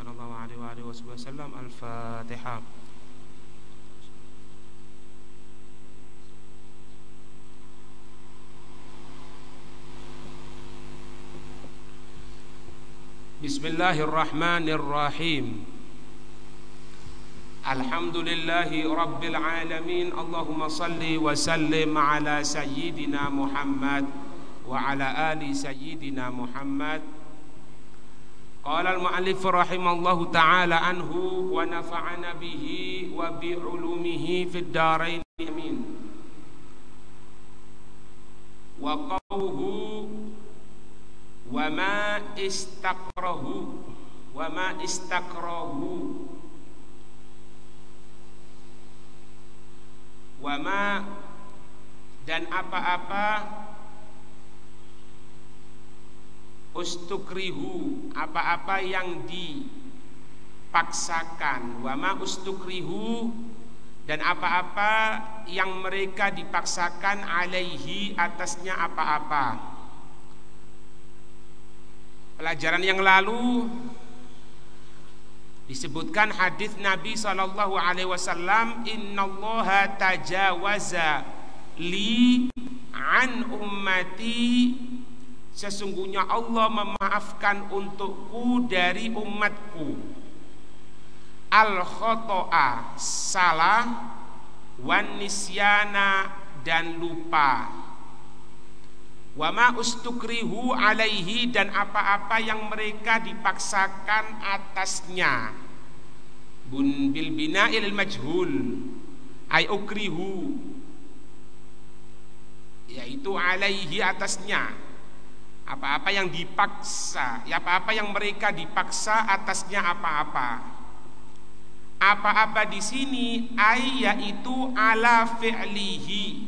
sallallahu alaihi wasallam. Al-Fatihah. Bismillahirrahmanirrahim. Alhamdulillahi rabbil alamin. Allahumma salli wa sallim ala sayyidina Muhammad wa ala ali sayyidina Muhammad. Qala al-mu'allif rahimallahu ta'ala anhu wa nafa'ana bihi wa bi ulumihi fid dharain amin. Wa qawluhu wa ma istakrahu wa ma dan apa-apa ustukrihu, apa-apa yang dipaksakan, wa ma ustukrihu dan apa-apa yang mereka dipaksakan alaihi atasnya apa-apa. Pelajaran yang lalu disebutkan hadis Nabi sallallahu alaihi wasallam, innallaha tajawaza li an ummati, sesungguhnya Allah memaafkan untukku dari umatku al khoto'a, salah, wan nisyana dan lupa, wa ma ustukrihu alaihi dan apa-apa yang mereka dipaksakan atasnya, bil bina'il majhul ay ukrihu, yaitu alaihi atasnya, apa-apa yang dipaksa, ya apa-apa yang mereka dipaksa atasnya apa-apa. Apa-apa di sini ay yaitu ala fi'lihi,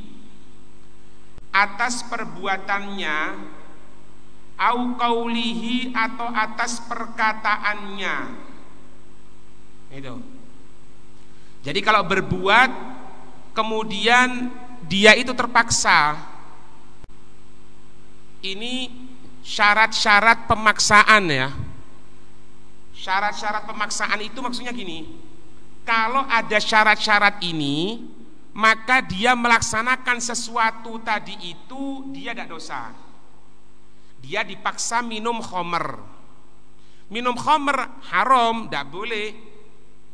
atas perbuatannya, au qaulihi atau atas perkataannya. Itu. Jadi kalau berbuat kemudian dia itu terpaksa, ini syarat-syarat pemaksaan ya. Syarat-syarat pemaksaan itu maksudnya gini, kalau ada syarat-syarat ini, maka dia melaksanakan sesuatu tadi itu dia tidak dosa. Dia dipaksa minum khamr, minum khamr haram, tidak boleh.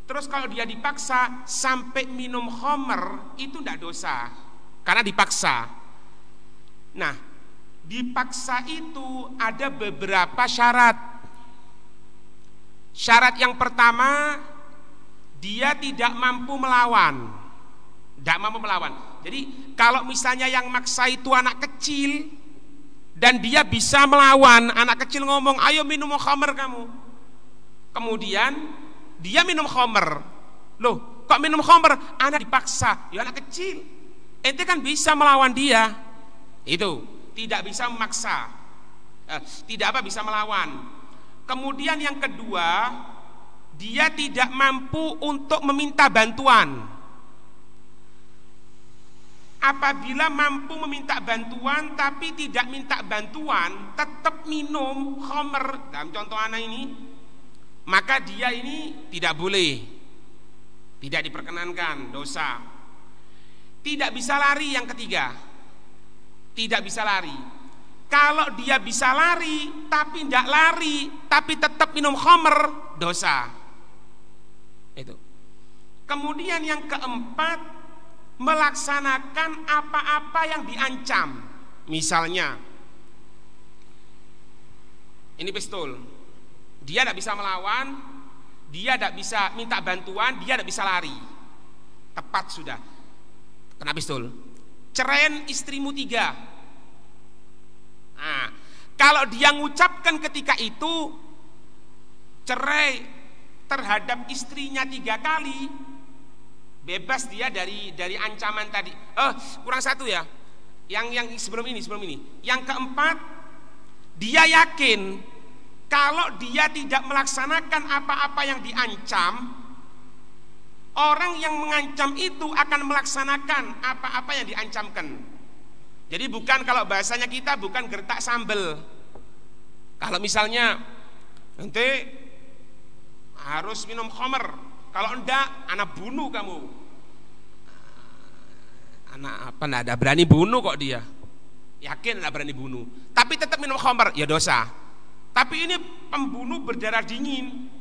Terus kalau dia dipaksa sampai minum khamr itu tidak dosa, karena dipaksa. Nah, dipaksa itu ada beberapa syarat. Syarat yang pertama, dia tidak mampu melawan. Tidak mampu melawan. Jadi kalau misalnya yang maksa itu anak kecil dan dia bisa melawan, anak kecil ngomong ayo minum khamr kamu, kemudian dia minum khamr, loh kok minum khamr, anak dipaksa, ya anak kecil, ente kan bisa melawan dia, itu tidak bisa memaksa, tidak apa bisa melawan. Kemudian yang kedua, dia tidak mampu untuk meminta bantuan. Apabila mampu meminta bantuan tapi tidak minta bantuan, tetap minum khamr dalam contoh anak ini, maka dia ini tidak boleh, tidak diperkenankan, dosa. Tidak bisa lari yang ketiga, tidak bisa lari. Kalau dia bisa lari tapi tidak lari tapi tetap minum khamr, dosa. Itu. Kemudian yang keempat, melaksanakan apa-apa yang diancam. Misalnya ini pistol, dia tidak bisa melawan, dia tidak bisa minta bantuan, dia tidak bisa lari, tepat sudah kena pistol. Ceraiin istrimu 3. Nah, kalau dia mengucapkan ketika itu cerai terhadap istrinya 3 kali, bebas dia dari ancaman tadi. Kurang satu ya. Yang sebelum ini. Yang keempat, dia yakin kalau dia tidak melaksanakan apa-apa yang diancam, orang yang mengancam itu akan melaksanakan apa-apa yang diancamkan. Jadi bukan, kalau bahasanya kita bukan gertak sambel. Kalau misalnya nanti harus minum khamr. Kalau enggak, anak bunuh kamu. Anak apa, enggak ada berani bunuh kok dia. Yakin enggak berani bunuh. Tapi tetap minum khamr, ya dosa. Tapi ini pembunuh berdarah dingin.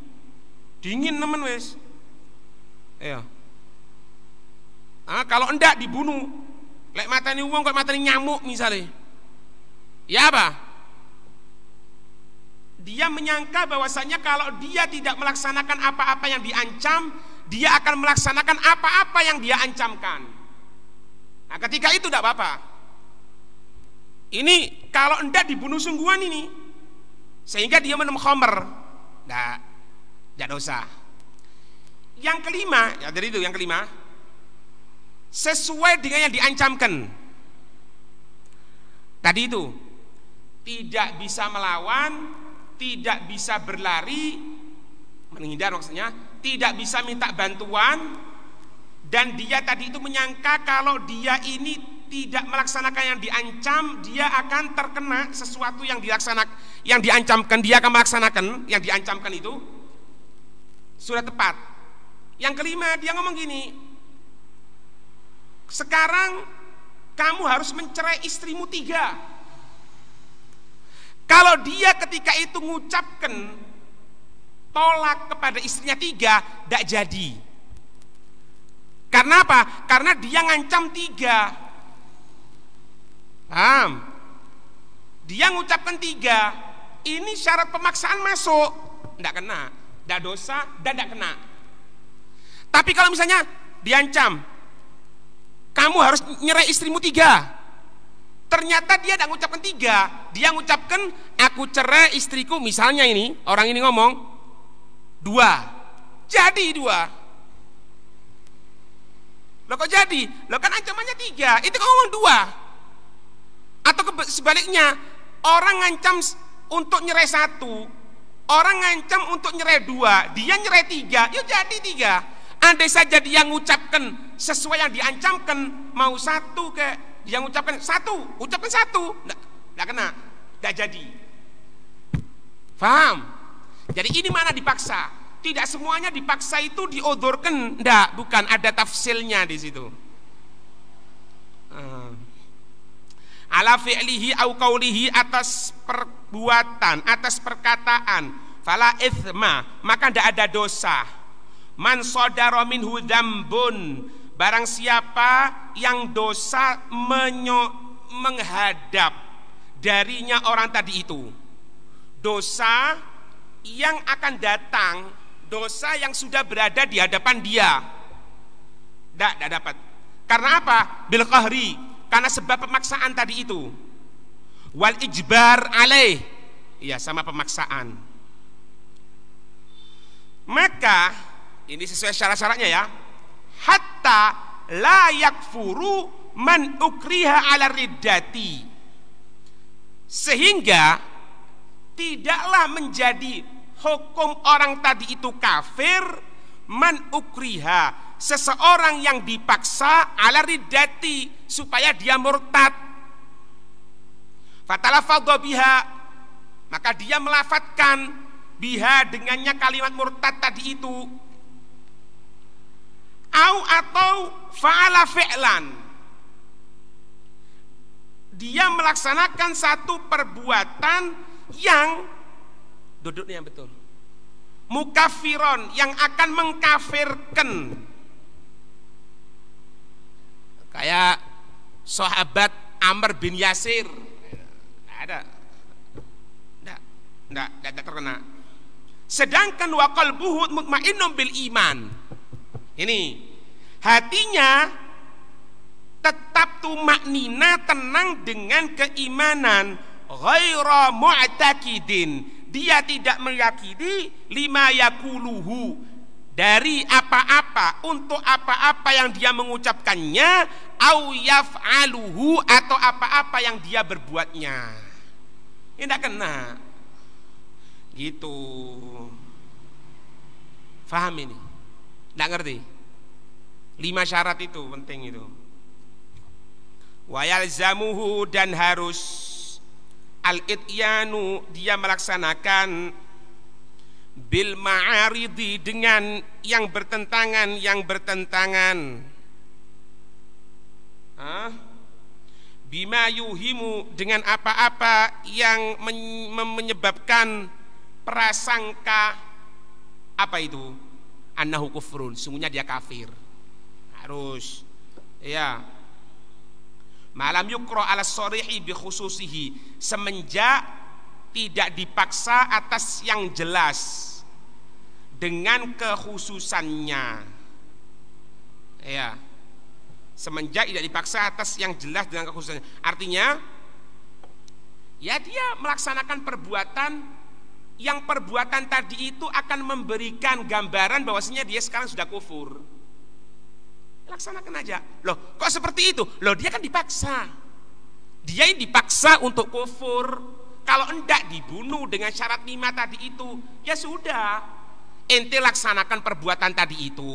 Dingin nemen wes. Iya. Kalau enggak dibunuh. Lek matani wong kok matani nyamuk misalnya. Ya apa? Dia menyangka bahwasanya kalau dia tidak melaksanakan apa-apa yang diancam, dia akan melaksanakan apa-apa yang dia ancamkan. Nah, ketika itu tidak apa-apa. Ini kalau enggak dibunuh sungguhan ini, sehingga dia minum khamr, tidak dosa. Yang kelima, ya dari itu yang kelima, sesuai dengan yang diancamkan. Tadi itu tidak bisa melawan, tidak bisa berlari, menghindar maksudnya, tidak bisa minta bantuan, dan dia tadi itu menyangka kalau dia ini tidak melaksanakan yang diancam, dia akan terkena sesuatu yang dilaksanakan, yang diancamkan, dia akan melaksanakan yang diancamkan itu sudah tepat. Yang kelima, dia ngomong gini, sekarang kamu harus mencerai istrimu 3. Kalau dia ketika itu mengucapkan tolak kepada istrinya 3, tidak jadi. Karena apa? Karena dia ngancam 3. Paham? Dia mengucapkan 3. Ini syarat pemaksaan masuk, tidak kena, tidak dosa, dan tidak kena. Tapi kalau misalnya diancam, kamu harus nyerai istrimu 3. Ternyata dia tidak mengucapkan 3, dia mengucapkan aku cerai istriku, misalnya ini orang ini ngomong 2, jadi 2. Loh kok jadi? Loh kan ancamannya 3, itu kok ngomong 2. Atau sebaliknya, orang ngancam untuk nyerai 1, orang ngancam untuk nyerai 2, dia nyerai 3, ya jadi 3. Andai saja dia mengucapkan sesuai yang diancamkan, mau 1 ke yang ucapkan 1, ucapkan 1, enggak kena, enggak jadi. Paham? Jadi ini mana dipaksa? Tidak semuanya dipaksa itu diodorkan, enggak, bukan, ada tafsilnya di situ. Ala fi'lihi au qaulihi, atas perbuatan, atas perkataan, fala itsma, maka enggak ada dosa. Man sadara minhu dzambun, barang siapa yang dosa menghadap darinya orang tadi itu, dosa yang akan datang, dosa yang sudah berada di hadapan dia, tidak dapat. Karena apa? Bil qahri, karena sebab pemaksaan tadi itu. Wal ijbar alaih, ya sama pemaksaan. Maka ini sesuai syarat-syaratnya ya. Hatta la yakfuru man ukriha ala riddati, sehingga tidaklah menjadi hukum orang tadi itu kafir, man ukriha, seseorang yang dipaksa ala riddati, supaya dia murtad. Fatalafadha biha, maka dia melafatkan biha dengannya kalimat murtad tadi itu. Atau fa'ala fi'lan, dia melaksanakan satu perbuatan yang duduknya yang betul, mukafiron, yang akan mengkafirkan, kayak sahabat Amr bin Yasir, tidak terkena. Sedangkan wa qalbuhu mutmainnun bil iman, ini hatinya tetap tumaknina, tenang dengan keimanan, ghaira mu'taqidin, dia tidak meyakini lima yakuluhu, dari apa-apa, untuk apa-apa yang dia mengucapkannya, au yaf'aluhu, atau apa-apa yang dia berbuatnya. Ini tidak kena gitu. Faham ini? Tidak ngerti? 5 syarat itu penting itu. Wa yalzamuhu, dan harus al-ityanu, dia melaksanakan bil ma'aridi, dengan yang bertentangan, bima yuhimu, dengan apa-apa yang menyebabkan prasangka, apa itu? Annahu kufrun, sungguhnya dia kafir. Harus ya, malam yukro ala shorihi bi khususihi, semenjak tidak dipaksa atas yang jelas dengan kekhususannya. Ya, semenjak tidak dipaksa atas yang jelas dengan kekhususannya. Artinya ya dia melaksanakan perbuatan yang perbuatan tadi itu akan memberikan gambaran bahwasanya dia sekarang sudah kufur. Laksanakan aja. Loh, kok seperti itu? Loh, dia kan dipaksa. Dia yang dipaksa untuk kufur. Kalau enggak dibunuh dengan syarat 5 tadi itu, ya sudah. Ente laksanakan perbuatan tadi itu,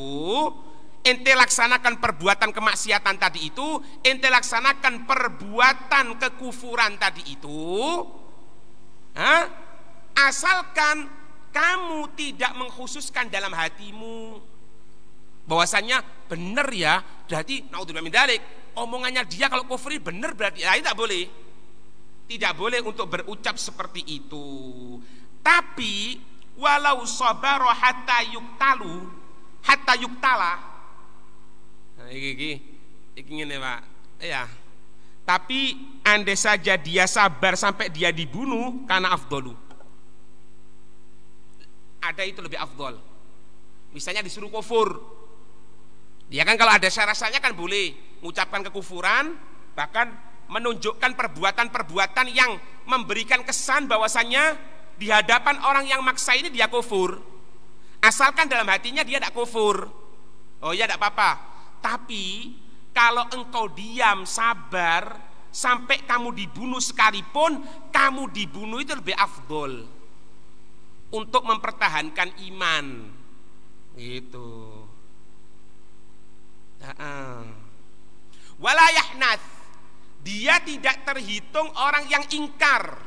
ente laksanakan perbuatan kemaksiatan tadi itu, ente laksanakan perbuatan kekufuran tadi itu, asalkan kamu tidak mengkhususkan dalam hatimu bahwasanya benar ya, berarti naudzubillah min dzalik, omongannya dia kalau kufur benar berarti ya, tidak boleh. Tidak boleh untuk berucap seperti itu. Tapi walau sabaro hatta yuktala. Nah, iki ngene, Pak. Ya. Tapi andai saja dia sabar sampai dia dibunuh, karena afdolu. Ada itu lebih afdol. Misalnya disuruh kufur. Ya kan kalau ada syarat-syaratnya kan boleh mengucapkan kekufuran, bahkan menunjukkan perbuatan-perbuatan yang memberikan kesan bahwasannya di hadapan orang yang maksa ini dia kufur. Asalkan dalam hatinya dia tidak kufur. Oh ya tidak apa-apa. Tapi kalau engkau diam sabar sampai kamu dibunuh sekalipun, kamu dibunuh itu lebih afdol untuk mempertahankan iman. Gitu. Walayahnath, dia tidak terhitung orang yang ingkar.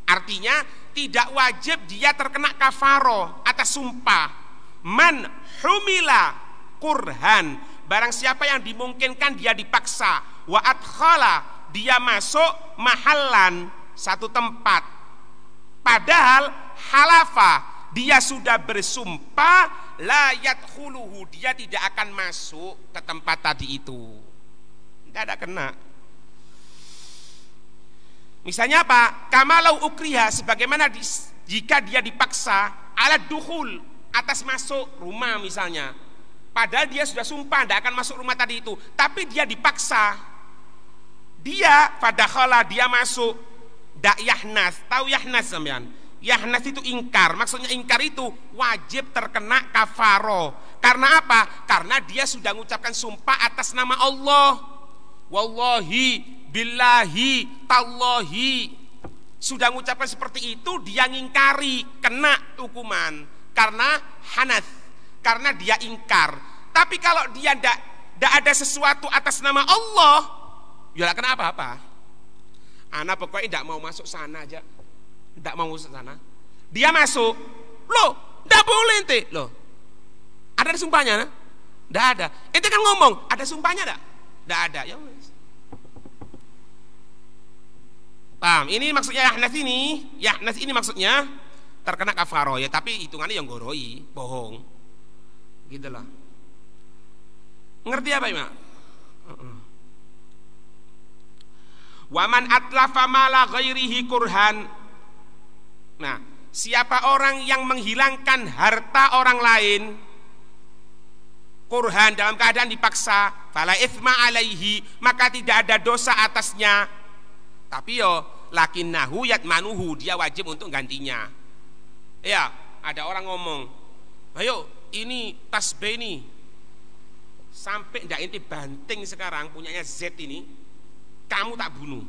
Artinya tidak wajib dia terkena kafaro atas sumpah. Man humila kurhan, barang siapa yang dimungkinkan dia dipaksa. Wa adkhala, dia masuk mahallan, satu tempat, padahal halafa, dia sudah bersumpah la yadkhuluhu, dia tidak akan masuk ke tempat tadi itu. Tidak ada kena. Misalnya apa? Kamalau ukriha, sebagaimana jika dia dipaksa ala dukhul, atas masuk rumah misalnya. Padahal dia sudah sumpah tidak akan masuk rumah tadi itu, tapi dia dipaksa. Dia fadakhala, dia masuk. Dak yahnas, tahu yahnas sampean? Yahnas itu ingkar, maksudnya ingkar itu wajib terkena kafaro. Karena apa? Karena dia sudah mengucapkan sumpah atas nama Allah. Wallahi, billahi, tallahi. Sudah mengucapkan seperti itu, dia ngingkari, kena hukuman. Karena hanas, karena dia ingkar. Tapi kalau dia tidak ada sesuatu atas nama Allah, ya kena apa-apa. Anak pokoknya tidak mau masuk sana aja. Tidak mau masuk sana. Dia masuk. Loh, tidak boleh ente. Loh, ada sumpahnya? Nah? Tidak ada. Ente kan ngomong, ada sumpahnya tidak? Tidak ada. Ya wes. Paham? Ini maksudnya yahnas ini. Yahnas ini maksudnya terkena kafaro ya. Tapi hitungannya yang goroi, bohong. Gitulah. Ngerti apa Imak? Waman atlafa mala ghairihi kurhan. Nah, siapa orang yang menghilangkan harta orang lain kurhan, dalam keadaan dipaksa, fala itsma alaihi, maka tidak ada dosa atasnya. Tapi yo lakinnahu yatmanuhu, dia wajib untuk gantinya. Ya, ada orang ngomong, ayo ini tas B ini sampai ndak inti banting sekarang punyanya Z ini, kamu tak bunuh,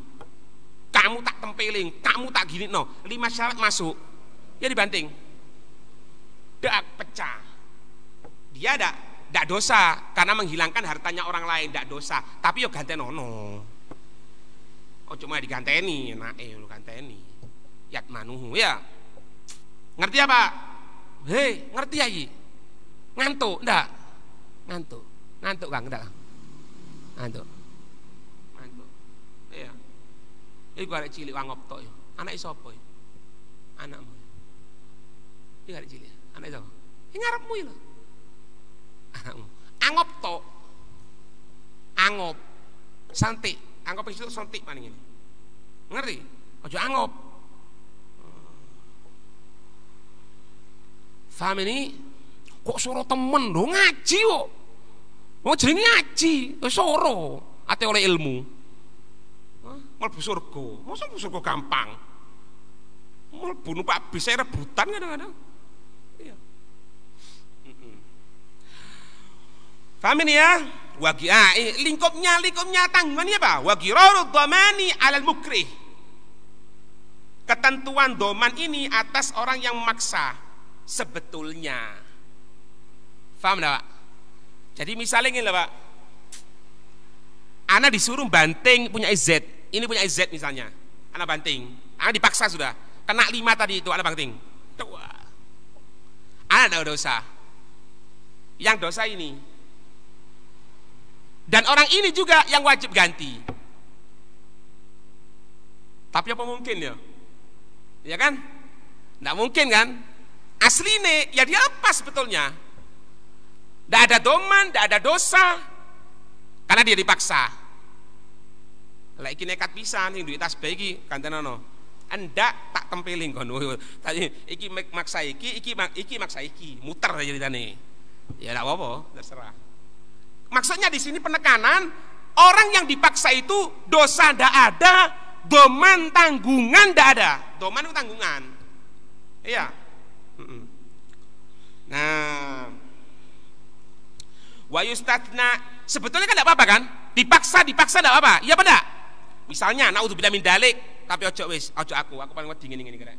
kamu tak tempeling, kamu tak gini, no, 5 syarat masuk, ya dibanting, dak pecah. Dia dak dosa karena menghilangkan hartanya orang lain, dak dosa. Tapi yo ganteng nono. Oh cuma diganteni, nah lu ganteni. Yat manuhu ya. Ngerti apa? Hei, ngerti ya iki? Ngantuk, ndak? Ngantuk. Ngantuk Kang, ndak? Ngantuk. Ngantuk. Iya. Iku arek cilik wangop tok yo. Anake sapa yo? Anakmu. Iki arek cilik. Anake sapa? Iki ngarepmu lho. Anakmu. Angop tok. Angop. Santik. Angop itu santik maning ini. Ngerti? Aja angop. Faham ini? Kok suruh temen lho ngaji kok. Mau jenenge ngaji, wis soro, ate oleh ilmu. Mlebu surga. Masa mlebu surga gampang? Mlebu numpak bis rebutan kadang-kadang. Iya. Faham ini ya? Lingkupnya tanggungannya apa? Wa ghirarud dhamani 'alal mukrih. Ketentuan doman ini atas orang yang memaksa sebetulnya. Faham enggak, Pak? Jadi misalnya ini lah, Pak. Ana disuruh banting punya Z. Ini punya Z misalnya. Ana banting. Ana dipaksa sudah. Kena 5 tadi itu ana banting. Wah. Ana ada dosa. Yang dosa ini. Dan orang ini juga yang wajib ganti. Tapi apa mungkin ya? Ya kan? Nggak mungkin kan? Asline ya dia lepas sebetulnya. Nggak ada doman, nggak ada dosa, karena dia dipaksa. Lah iki nekat pisan sing duit tasbih iki kantenono. Endak tak tempeling kono. Tadi iki maksa iki maksa iki, muter aja ceritane. Ya enggak apa-apa, terserah. Maksudnya di sini penekanan orang yang dipaksa itu dosa ndak ada, doman tanggungan ndak ada. Doman itu tanggungan. Iya. Nah, wa yustatna, sebetulnya kan tidak apa-apa kan? Dipaksa tidak apa-apa. Iya apa enggak? Misalnya naudzubillah min dalik, tapi ojo aku paling wedi ngene kira.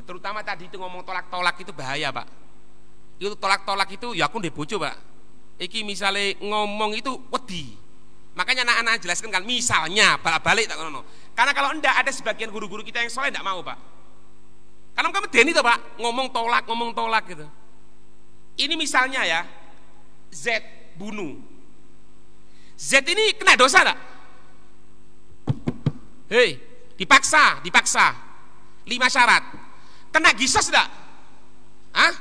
Terutama tadi itu ngomong tolak-tolak itu bahaya, Pak. Itu tolak-tolak itu ya aku ndek bojo, Pak. Iki misalnya ngomong itu wedi. Makanya anak-anak jelaskan kan misalnya balik tak ngono. Karena kalau enggak ada sebagian guru-guru kita yang soleh enggak mau, Pak. Karena kamu deni tuh, Pak, ngomong tolak gitu. Ini misalnya ya, Z bunuh. Z ini kena dosa enggak? Hei, dipaksa 5 syarat. Kena gisos enggak? Hah?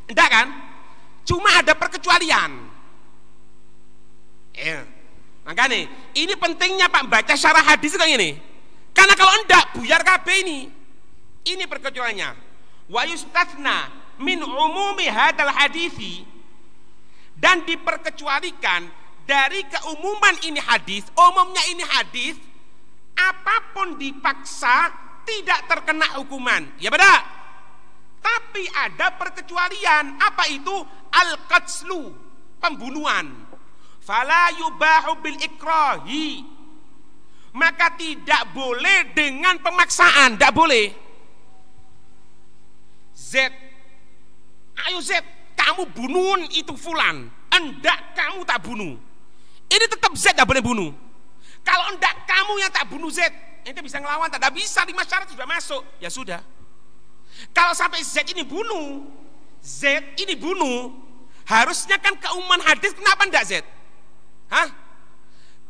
Enggak kan? Cuma ada perkecualian. Makanya ini pentingnya Pak baca syarah hadis kayak gini. Karena kalau enggak buyar kabeh ini. Ini perkecualiannya. Wa yustatsna min umumi hadzal hadisi, dan diperkecualikan dari keumuman ini hadis. Umumnya ini hadis, apapun dipaksa tidak terkena hukuman. Ya benar. Tapi ada perkecualian. Apa itu? Al-qatslu, pembunuhan. Fala yubahu bil ikrahi, maka tidak boleh dengan pemaksaan, tidak boleh. Z, ayo Z, kamu bunuh itu fulan. Enggak, kamu tak bunuh. Ini tetap Z tidak boleh bunuh. Kalau enggak kamu yang tak bunuh Z, ente bisa ngelawan, tak bisa, di masyarakat sudah masuk, ya sudah. Kalau sampai Z ini bunuh, harusnya kan keumuman hadis, kenapa enggak Z? Hah?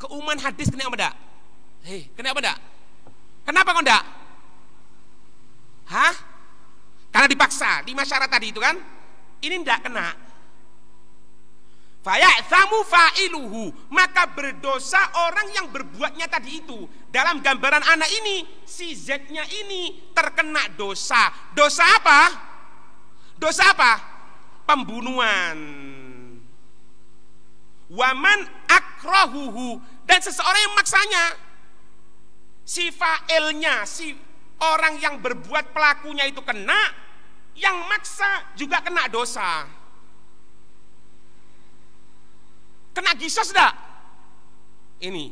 Keumuman hadis kenapa enggak? Hei, kenapa enggak? Kenapa kok enggak? Hah? Karena dipaksa, 5 syarat tadi itu kan? Ini enggak kena. Faya'thamu fa'iluhu, maka berdosa orang yang berbuatnya tadi itu. Dalam gambaran anak ini, si Z-nya ini terkena dosa. Dosa apa? Dosa apa? Pembunuhan. Waman akrahuhu, dan seseorang yang maksanya. Si fa'ilnya, si orang yang berbuat pelakunya itu kena, yang maksa juga kena dosa. Kena gisos enggak? Ini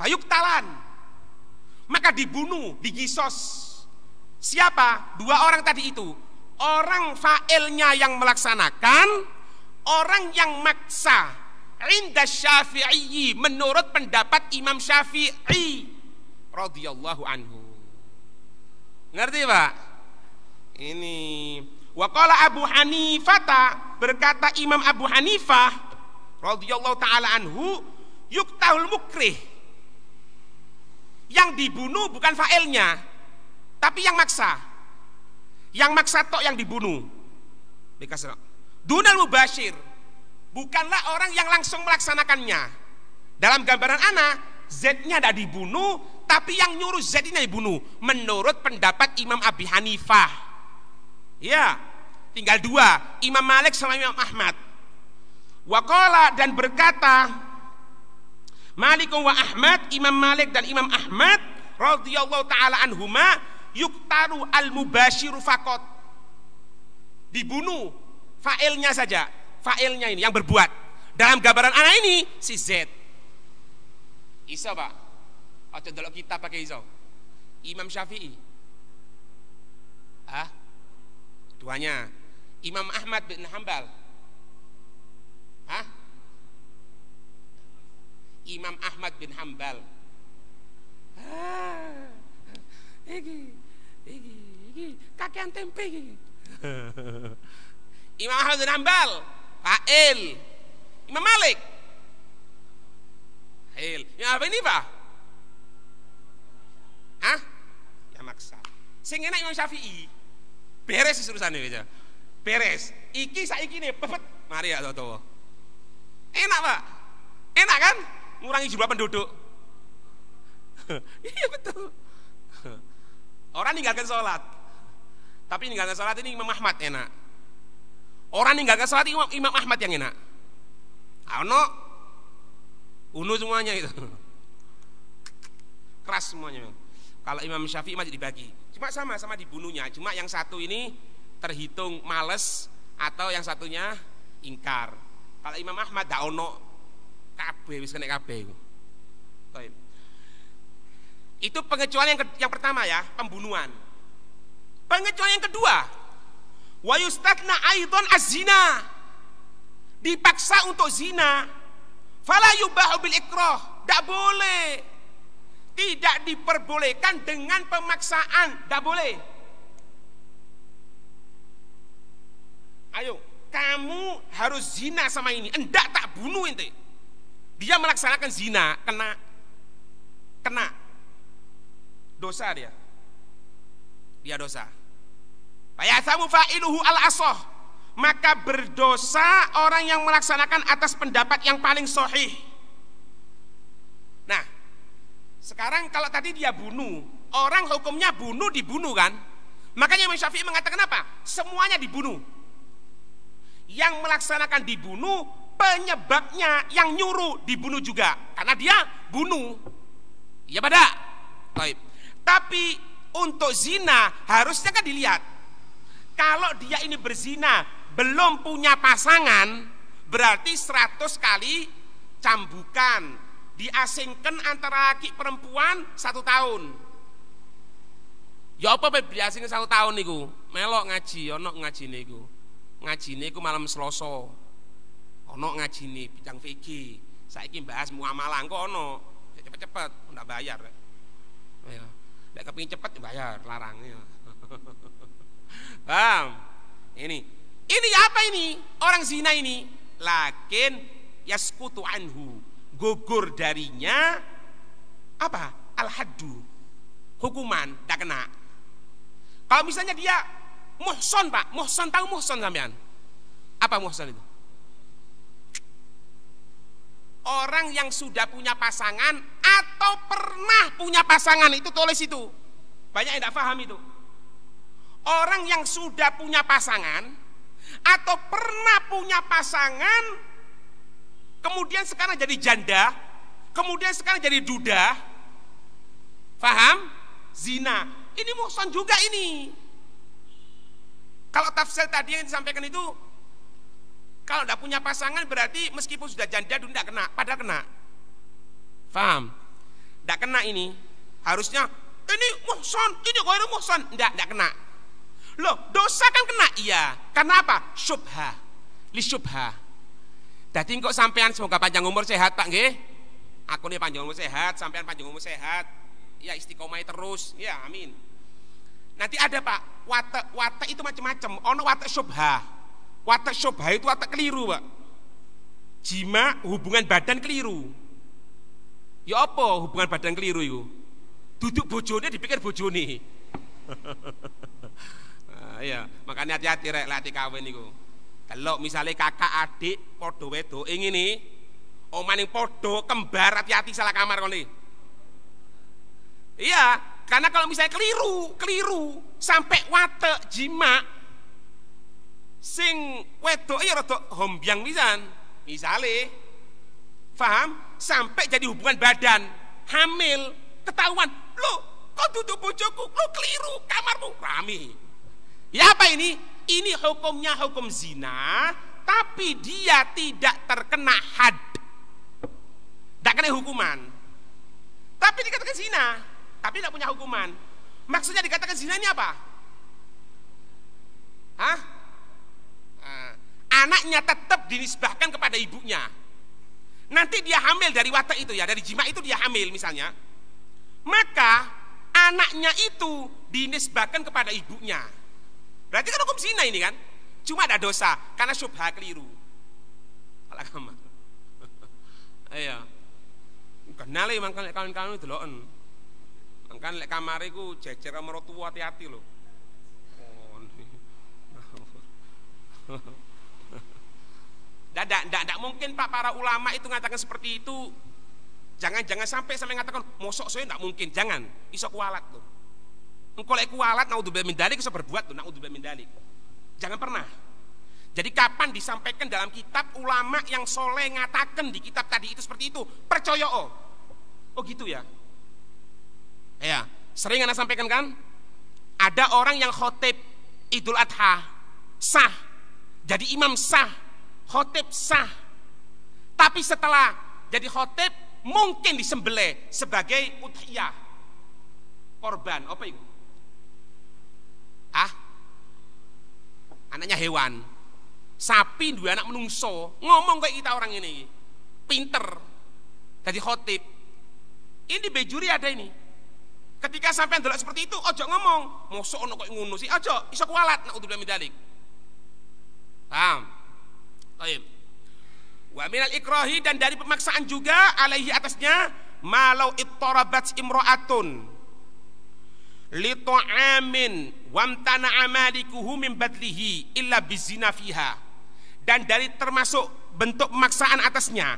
fayuktalan, maka dibunuh, digisos. Siapa? 2 orang tadi itu. Orang fa'ilnya yang melaksanakan, orang yang maksa. Inda Syafi'i, menurut pendapat Imam Syafi'i radhiyallahu anhu. Ngerti, Pak? Ini waqala Abu Hanifah, berkata Imam Abu Hanifah radhiyallahu taala anhu, yuktahul mukrih. Yang dibunuh bukan fa'ilnya, tapi yang maksa. Yang maksa tok yang dibunuh. Dunal mubashir, bukanlah orang yang langsung melaksanakannya. Dalam gambaran anak, Z-nya tidak dibunuh, tapi yang nyuruh Z ini dibunuh. Menurut pendapat Imam Abi Hanifah. Ya, tinggal dua, Imam Malik sama Imam Ahmad. Waqala, dan berkata Malik wa Ahmad, Imam Malik dan Imam Ahmad radhiyallahu taala anhuma, yuktaru al-mubashiru faqat. Dibunuh fa'ilnya saja, fa'ilnya ini yang berbuat. Dalam gambaran anak ini si Z. Iso Pak, aja delok kita pakai iso. Imam Syafi'i, duanya. Imam Ahmad bin Hanbal, Imam Ahmad bin Hanbal, iki kakean tempe iki. Imam Ahmad bin Hanbal fa'il. Imam Malik fa'il. Imam apa ini Pak? Ya maksa. Sing enak Imam Syafi'i, beres urusane aja. Beres. Iki saiki ne pepet, mari ya to. Enak Pak. Enak kan? Ngurangi jumlah penduduk. Iya betul. Orang ninggalkan sholat, tapi ninggalkan sholat ini Imam Ahmad enak. Orang ninggalkan sholat Imam Ahmad yang enak. Uno semuanya itu. Keras semuanya. Kalau Imam Syafi'i masih dibagi. Cuma sama-sama dibunuhnya. Cuma yang satu ini terhitung males, atau yang satunya ingkar. Kalau Imam Ahmad dak ono kabeh, wis kena kabeh. Baik. Itu pengecualian yang pertama ya, pembunuhan. Pengecualian yang kedua, wa yustatna aidan az-zina. Dipaksa untuk zina. Fala yubahu bil ikrah, tidak boleh. Tidak diperbolehkan dengan pemaksaan, tidak boleh. Ayo, kamu harus zina sama ini, enggak tak bunuh ente. Dia melaksanakan zina, kena dosa dia dosa. Fayasamu fa'iluhu al-asoh, maka berdosa orang yang melaksanakan atas pendapat yang paling sahih. Nah, sekarang kalau tadi dia bunuh, orang hukumnya bunuh dibunuh kan? Makanya Imam Syafi'i mengatakan apa? Semuanya dibunuh. Yang melaksanakan dibunuh, penyebabnya yang nyuruh dibunuh juga, karena dia bunuh. Ya pada. Baik. Tapi untuk zina harusnya kan dilihat. Kalau dia ini berzina belum punya pasangan, berarti 100 kali cambukan, diasingkan antara laki perempuan 1 tahun. Ya apa diasingkan 1 tahun niku? Melok ngaji, ono ngaji niku. Ngaji niku malam Selasa. Ono ngaji nih bidang fikih. Saiki bahas muamalah kok ono. Cepet-cepet, ndak bayar. Ya. Ndak kepengin cepet bayar, larang ya. Paham? Ini apa ini? Orang zina ini, lakin yasqutu anhu, gugur darinya apa? Al-haddu, hukuman, tak kena. Kalau misalnya dia muhson Pak, muhson, tahu muhson sampean? Apa muhson itu? Orang yang sudah punya pasangan atau pernah punya pasangan, itu tulis itu. Banyak yang tidak paham itu. Orang yang sudah punya pasangan atau pernah punya pasangan, kemudian sekarang jadi janda, kemudian sekarang jadi duda, paham? Zina. Ini muhsan juga ini. Kalau tafsir tadi yang disampaikan itu, kalau tidak punya pasangan berarti meskipun sudah janda duda kena, padahal kena. Paham? Tidak kena ini. Harusnya ini muhsan, ini ghairu muhsan, tidak kena. Loh, dosa kan kena? Iya. Karena apa? Syubha. Li syubha. Jadi kok sampean semoga panjang umur sehat Pak nggih. Aku nih panjang umur sehat, sampean panjang umur sehat. Ya istiqomah terus. Ya, amin. Nanti ada Pak, watak itu macam-macam. Ono watak syubha. Watak syubha itu watak keliru Pak. Jima hubungan badan keliru. Ya apa hubungan badan keliru itu? Duduk bojone dipikir bojone. Ya, makanya hati-hati rek lati kawin niku. Kalau misalnya kakak adik podo wedo ngene, omaning podo kembar hati-hati salah kamar kali. Iya, karena kalau misalnya keliru sampai watek jima sing wedok ya rada hombyang pisan. Misale paham sampai jadi hubungan badan, hamil, ketahuan, "Loh, kok duduk bojoku? Lo keliru, kamarmu rame." Ya apa ini? Ini hukumnya hukum zina, tapi dia tidak terkena had. Tidak kena hukuman. Tapi dikatakan zina, tapi tidak punya hukuman. Maksudnya dikatakan zina ini apa? Hah? Anaknya tetap dinisbahkan kepada ibunya. Nanti dia hamil dari watak itu ya, dari jima itu dia hamil misalnya. Maka anaknya itu dinisbahkan kepada ibunya. Berarti kan hukum zina ini kan? Cuma ada dosa karena syubha keliru. Salah kamar. Iya. Kenal ya mangkan lek kawan-kawan deloken. Mangkan lek kamar iku jejer karo mertua hati-hati lho. Tidak mungkin Pak para ulama itu mengatakan seperti itu. Jangan sampai mengatakan mosok saya tidak mungkin. Jangan, iso kualat tuh. Engkau lek kualat naudzubillah min dzalik iso berbuat tuh naudzubillah min dzalik. Jangan pernah. Jadi kapan disampaikan dalam kitab ulama yang soleh ngatakan di kitab tadi itu seperti itu, percaya oh gitu ya. Ya, sering anak sampaikan kan? Ada orang yang khotib Idul Adha sah, jadi imam sah, khotib sah. Tapi setelah jadi khotib mungkin disembelih sebagai udhiyah, korban. Apa itu? Anaknya hewan. Sapi dua anak menungso. Ngomong kayak kita orang ini, pinter. Jadi khotib. Ini bejuri ada ini. Ketika sampai ndelok seperti itu, ojo ngomong, mosok ono kok ngono sih, ojo, iso kualat naudzubillah min dzalik. Paham? Baik. Wa minal ikrahi dan dari pemaksaan juga alaihi atasnya malau ittarabat imra'atun li ta'amin wamtana amalikuhu min badlihi illa bizina fiha. Dan dari termasuk bentuk pemaksaan atasnya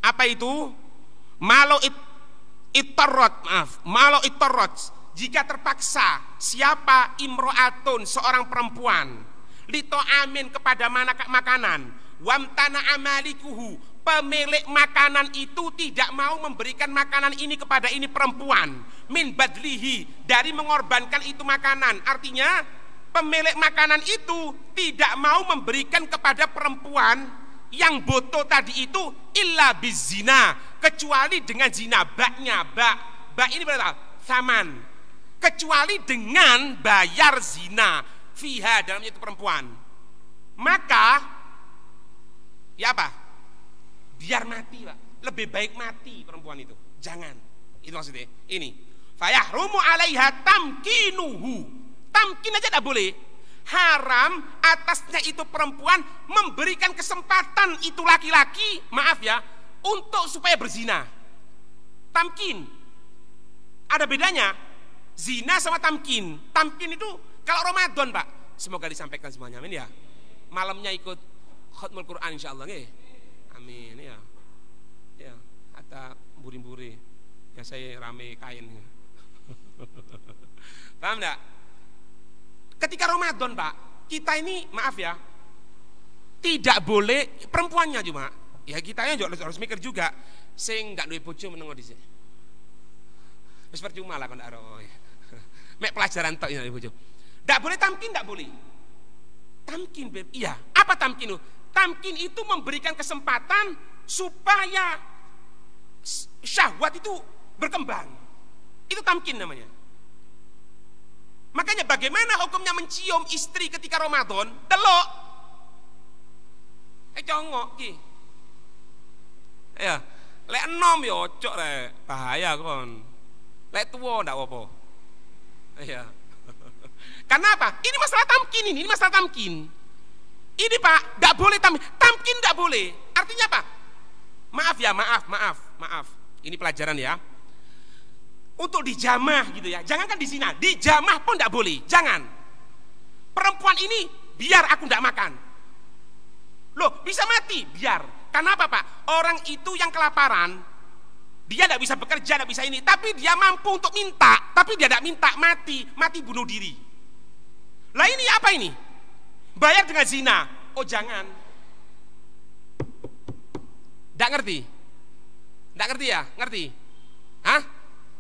apa itu? Malau ittarrat jika terpaksa siapa imro'atun seorang perempuan li ta'amin kepada makanan wamtana amalikuhu pemilik makanan itu tidak mau memberikan makanan ini kepada ini perempuan min badlihi dari mengorbankan itu makanan. Artinya pemilik makanan itu tidak mau memberikan kepada perempuan yang boto tadi itu illa bizina, kecuali dengan zina. Bak ini berarti saman, kecuali dengan bayar zina fiha dalamnya itu perempuan. Maka ya apa? Biar mati Pak, lebih baik mati perempuan itu. Jangan, itu maksudnya. Ini fayahrumu alaiha tamkinuhu, tamkin aja tidak boleh. Haram atasnya itu perempuan memberikan kesempatan itu laki-laki, maaf ya, untuk supaya berzina. Tamkin ada bedanya, zina sama tamkin. Tamkin itu kalau Ramadan Pak, semoga disampaikan semuanya, amin ya. Malamnya ikut khatmul Quran insyaallah nggih. Amin ya. Ya, ada buri-buri. Ya saya rame kain. Paham enggak? Ketika Ramadan Pak, kita ini maaf ya, tidak boleh perempuannya cuma, ya kitanya juga harus mikir juga, sing nggak duwe bojo menengo dhisik. Wis percuma lah kon ndak ro. Mek pelajaran tok ya bojo. Ndak boleh tamkin, ndak boleh. Tamkin beb, iya. Apa tamkin itu? Tamkin itu memberikan kesempatan supaya syahwat itu berkembang. Itu tamkin namanya. Makanya bagaimana hukumnya mencium istri ketika Ramadan? Delok. Congok ki. Ya, lek enom yo cok rek, bahaya kon. Lek tuwa ndak apa-apa. Iya. Karena apa? Ini masalah tamkin ini masalah tamkin. Ini Pak, tidak boleh tamkin tidak boleh. Artinya apa? Maaf ya, maaf. Ini pelajaran ya. Untuk dijamah gitu ya. Jangankan di zina, dijamah pun tidak boleh. Jangan. Perempuan ini biar aku tidak makan. Loh, bisa mati, biar. Karena apa Pak? Orang itu yang kelaparan, dia tidak bisa bekerja, tidak bisa ini, tapi dia mampu untuk minta, tapi dia tidak minta, mati bunuh diri. Lah ini apa ini? Bayar dengan zina. Oh jangan. Tidak ngerti? Tidak ngerti ya? Ngerti? Hah?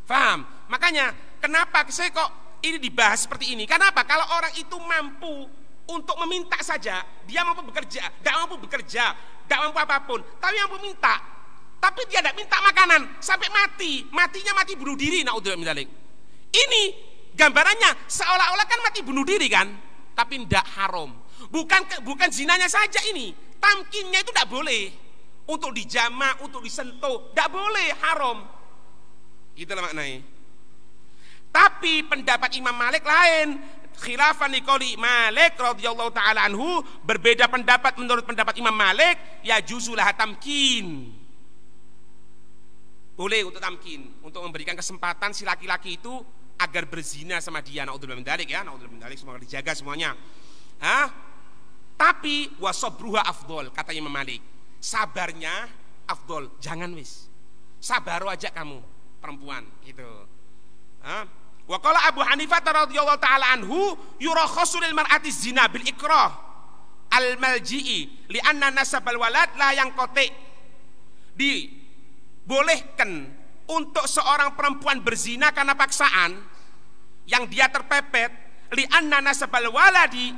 Paham? Makanya kenapa saya kok ini dibahas seperti ini? Kenapa? Kalau orang itu mampu untuk meminta saja, dia mampu bekerja, tidak mampu bekerja, tidak mampu apapun, tapi mampu minta, tapi dia tidak minta makanan sampai matinya mati bunuh diri. Naudzubillah min dzalik. Ini gambarannya seolah-olah kan mati bunuh diri kan, tapi tidak haram. Bukan zinanya saja ini, tamkinnya itu tidak boleh. Untuk dijamah, untuk disentuh, tidak boleh, haram. Itulah maknanya. Tapi pendapat Imam Malik lain. Khilafan liqauli Malik radhiyallahu taala anhu, berbeda pendapat menurut pendapat Imam Malik, ya juzulah tamkin. Boleh untuk tamkin, untuk memberikan kesempatan si laki-laki itu agar berzina sama dia. Naudzubillah min dzalik ya, naudzubillah min dzalik, semoga dijaga semuanya. Tapi wasabruha afdol, kata Imam Malik. Sabarnya afdol, jangan wis. Sabar aja kamu perempuan gitu. Wa qala Abu Hanifah radhiyallahu taala anhu yurakhasu lil mar'ati zina bil ikrah al malji'i li anna nasabal walad la yanqati. Dibolehkan untuk seorang perempuan berzina karena paksaan yang dia terpepet, li anna nasabal waladi,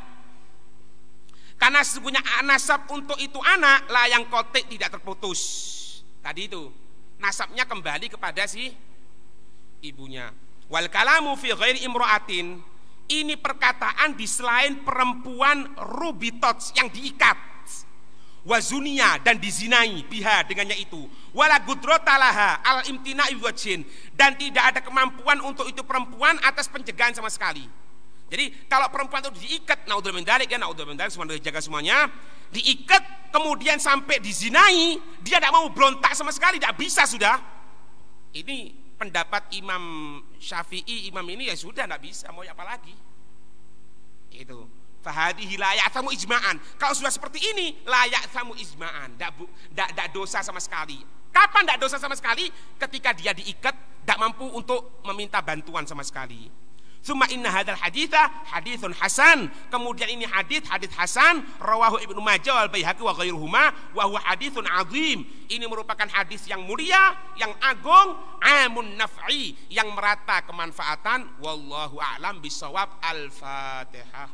karena sesungguhnya nasab untuk itu anak la yanqati, tidak terputus. Tadi itu nasabnya kembali kepada si ibunya. Wal kalamu fi ghairi imra'atin, ini perkataan di selain perempuan rubitot yang diikat, wazunia dan dizinai biha dengannya itu, wala gudrotalaha al imtina'i wajhin, dan tidak ada kemampuan untuk itu perempuan atas pencegahan sama sekali. Jadi kalau perempuan itu diikat, naudzubillah min dzalik ya, naudzubillah min dzalik, semoga dijaga semuanya, diikat kemudian sampai dizinai, dia tidak mau berontak sama sekali, tidak bisa sudah. Ini pendapat Imam Syafi'i, imam ini ya sudah, tidak bisa, mau apa lagi? Itu fahadihi la ya'thamu ijma'an. Kalau sudah seperti ini la ya'thamu ijma'an, tidak dosa sama sekali. Kapan tidak dosa sama sekali? Ketika dia diikat, tidak mampu untuk meminta bantuan sama sekali. Summa inna hadzal haditsa haditsun hasan. Kemudian ini hadits hasan, rawahu Ibnu Majah wal Baihaqi wa ghairuhuma wa huwa haditsun azim. Ini merupakan hadis yang mulia, yang agung, amun naf'i, yang merata kemanfaatan. Wallahu a'lam bishawab. Al-Fatihah.